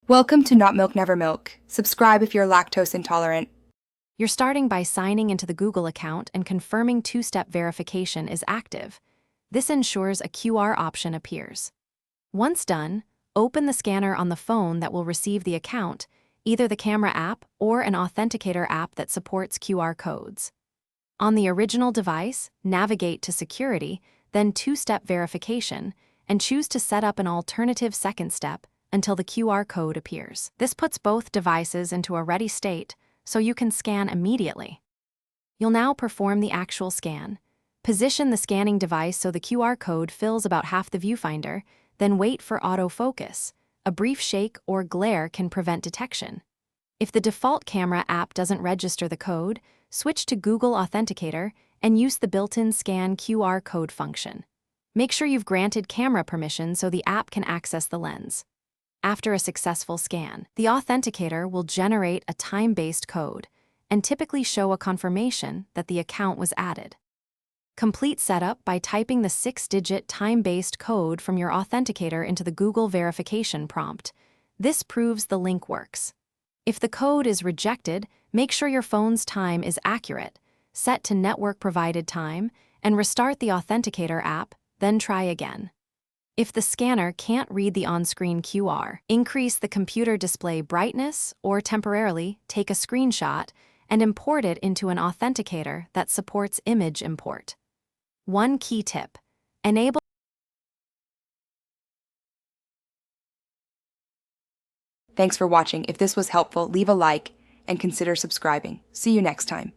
Welcome to Not Milk Never Milk. Subscribe if you're lactose intolerant. You're starting by signing into the Google account and confirming two-step verification is active. This ensures a QR option appears. Once done, open the scanner on the phone that will receive the account, either the camera app or an authenticator app that supports QR codes. On the original device, navigate to Security, then two-step verification, and choose to set up an alternative second step until the QR code appears. This puts both devices into a ready state so you can scan immediately. You'll now perform the actual scan. Position the scanning device so the QR code fills about half the viewfinder, then wait for autofocus. A brief shake or glare can prevent detection. If the default camera app doesn't register the code, switch to Google Authenticator and use the built-in Scan QR code function. Make sure you've granted camera permission so the app can access the lens. After a successful scan, the authenticator will generate a time-based code and typically show a confirmation that the account was added. Complete setup by typing the 6-digit time-based code from your authenticator into the Google verification prompt. This proves the link works. If the code is rejected, make sure your phone's time is accurate, set to network-provided time, and restart the authenticator app, then try again. If the scanner can't read the on-screen QR, increase the computer display brightness or temporarily take a screenshot and import it into an authenticator that supports image import. One key tip: enable. Thanks for watching. If this was helpful, leave a like and consider subscribing. See you next time.